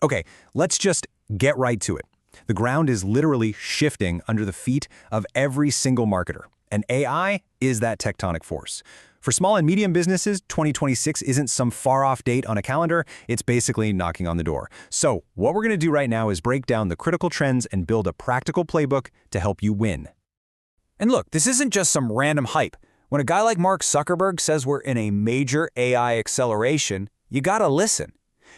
Okay, let's just get right to it. The ground is literally shifting under the feet of every single marketer, and AI is that tectonic force. For small and medium businesses, 2026 isn't some far-off date on a calendar, it's basically knocking on the door. So, what we're going to do right now is break down the critical trends and build a practical playbook to help you win. And look, this isn't just some random hype. When a guy like Mark Zuckerberg says we're in a major AI acceleration, you gotta listen.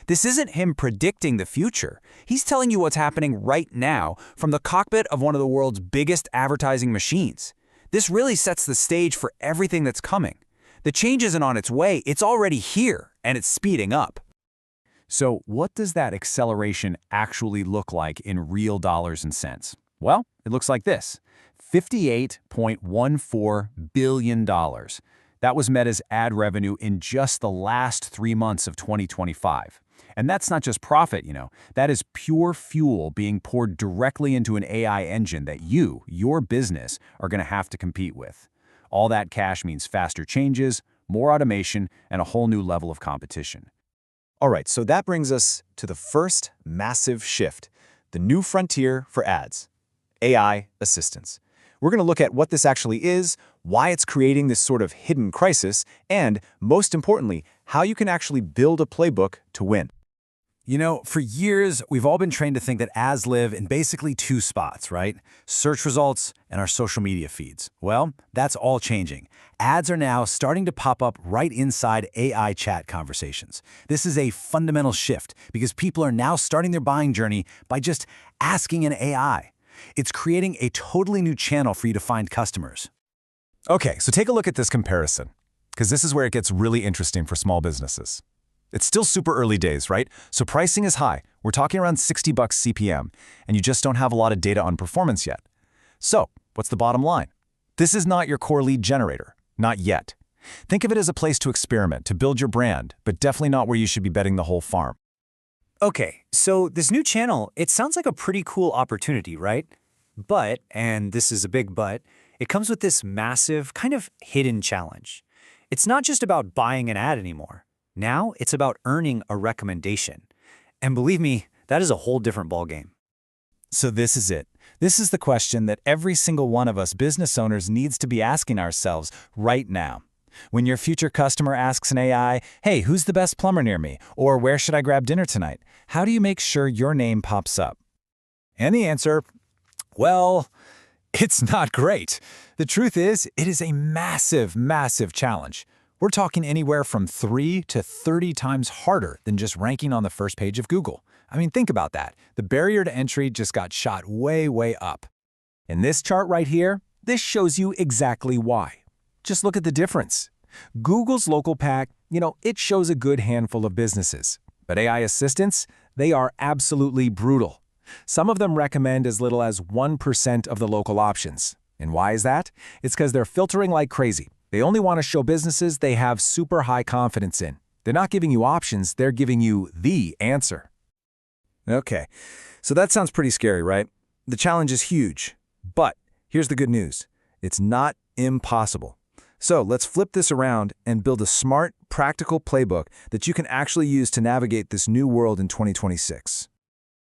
This isn't him predicting the future. He's telling you what's happening right now from the cockpit of one of the world's biggest advertising machines. This really sets the stage for everything that's coming. The change isn't on its way, it's already here, and it's speeding up. So, what does that acceleration actually look like in real dollars and cents? Well, it looks like this. $58.14 billion. That was Meta's ad revenue in just the last 3 months of 2025. And that's not just profit, that is pure fuel being poured directly into an AI engine that your business, are going to have to compete with. All that cash means faster changes, more automation, and a whole new level of competition. All right, so that brings us to the first massive shift, the new frontier for ads, AI assistance. We're going to look at what this actually is, why it's creating this sort of hidden crisis, and, most importantly, how you can actually build a playbook to win. For years, we've all been trained to think that ads live in basically two spots, right? Search results and our social media feeds. Well, that's all changing. Ads are now starting to pop up right inside AI chat conversations. This is a fundamental shift because people are now starting their buying journey by just asking an AI. It's creating a totally new channel for you to find customers. Okay, so take a look at this comparison, because this is where it gets really interesting for small businesses. It's still super early days, right? So pricing is high. We're talking around $60 CPM, and you just don't have a lot of data on performance yet. So, what's the bottom line? This is not your core lead generator. Not yet. Think of it as a place to experiment, to build your brand, but definitely not where you should be betting the whole farm. Okay, so this new channel, it sounds like a pretty cool opportunity, right? But, and this is a big but, it comes with this massive, kind of hidden challenge. It's not just about buying an ad anymore. Now it's about earning a recommendation. And believe me, that is a whole different ballgame. So this is it. This is the question that every single one of us business owners needs to be asking ourselves right now. When your future customer asks an AI, hey, who's the best plumber near me? Or where should I grab dinner tonight? How do you make sure your name pops up? And the answer, well, it's not great. The truth is, it is a massive, massive challenge. We're talking anywhere from 3 to 30 times harder than just ranking on the first page of Google. I mean, think about that. The barrier to entry just got shot way, way up. In this chart right here, this shows you exactly why. Just look at the difference. Google's local pack, it shows a good handful of businesses. But AI assistants, they are absolutely brutal. Some of them recommend as little as 1% of the local options. And why is that? It's because they're filtering like crazy. They only want to show businesses they have super high confidence in. They're not giving you options, they're giving you the answer. Okay, so that sounds pretty scary, right? The challenge is huge. But here's the good news. It's not impossible. So let's flip this around and build a smart, practical playbook that you can actually use to navigate this new world in 2026.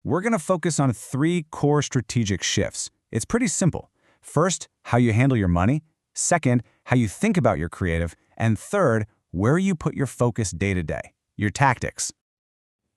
We're going to focus on 3 core strategic shifts. It's pretty simple. First, how you handle your money. Second, how you think about your creative. And third, where you put your focus day to day, your tactics.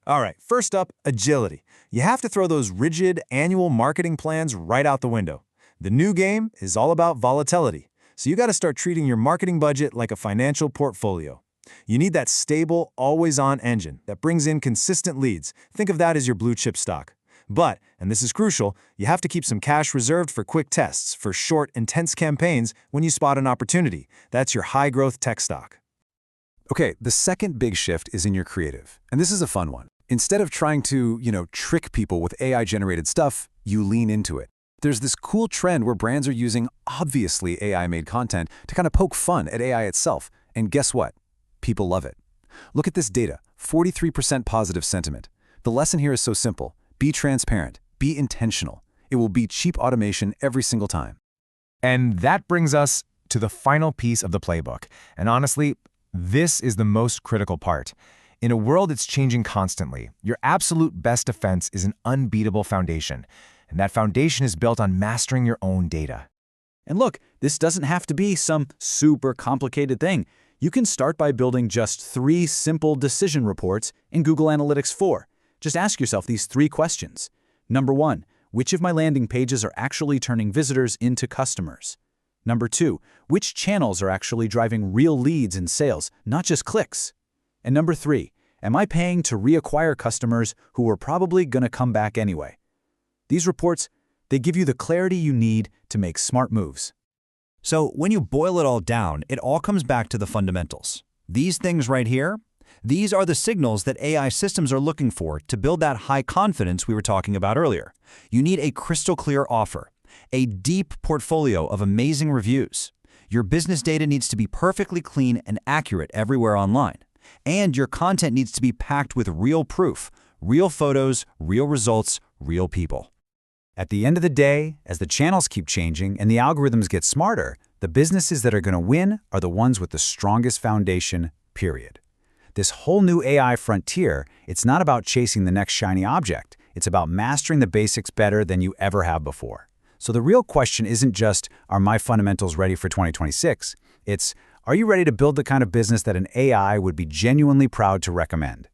All right, first up, agility. You have to throw those rigid annual marketing plans right out the window. The new game is all about volatility. So you got to start treating your marketing budget like a financial portfolio. You need that stable, always-on engine that brings in consistent leads. Think of that as your blue chip stock. But, and this is crucial, you have to keep some cash reserved for quick tests, for short, intense campaigns when you spot an opportunity. That's your high-growth tech stock. Okay, the second big shift is in your creative. And this is a fun one. Instead of trying to, trick people with AI-generated stuff, you lean into it. There's this cool trend where brands are using obviously AI-made content to kind of poke fun at AI itself. And guess what? People love it. Look at this data, 43% positive sentiment. The lesson here is so simple. Be transparent. Be intentional. It will beat cheap automation every single time. And that brings us to the final piece of the playbook. And honestly, this is the most critical part. In a world that's changing constantly, your absolute best defense is an unbeatable foundation, and that foundation is built on mastering your own data. And look, this doesn't have to be some super complicated thing. You can start by building just 3 simple decision reports in Google Analytics 4. Just ask yourself these 3 questions. Number 1, which of my landing pages are actually turning visitors into customers? Number 2, which channels are actually driving real leads and sales, not just clicks? And number 3, am I paying to reacquire customers who are probably going to come back anyway? These reports, they give you the clarity you need to make smart moves. So when you boil it all down, it all comes back to the fundamentals. These things right here, these are the signals that AI systems are looking for to build that high confidence we were talking about earlier. You need a crystal clear offer, a deep portfolio of amazing reviews. Your business data needs to be perfectly clean and accurate everywhere online. And your content needs to be packed with real proof, real photos, real results, real people. At the end of the day, as the channels keep changing and the algorithms get smarter, the businesses that are going to win are the ones with the strongest foundation, period. This whole new AI frontier, it's not about chasing the next shiny object. It's about mastering the basics better than you ever have before. So the real question isn't just, are my fundamentals ready for 2026? It's, are you ready to build the kind of business that an AI would be genuinely proud to recommend?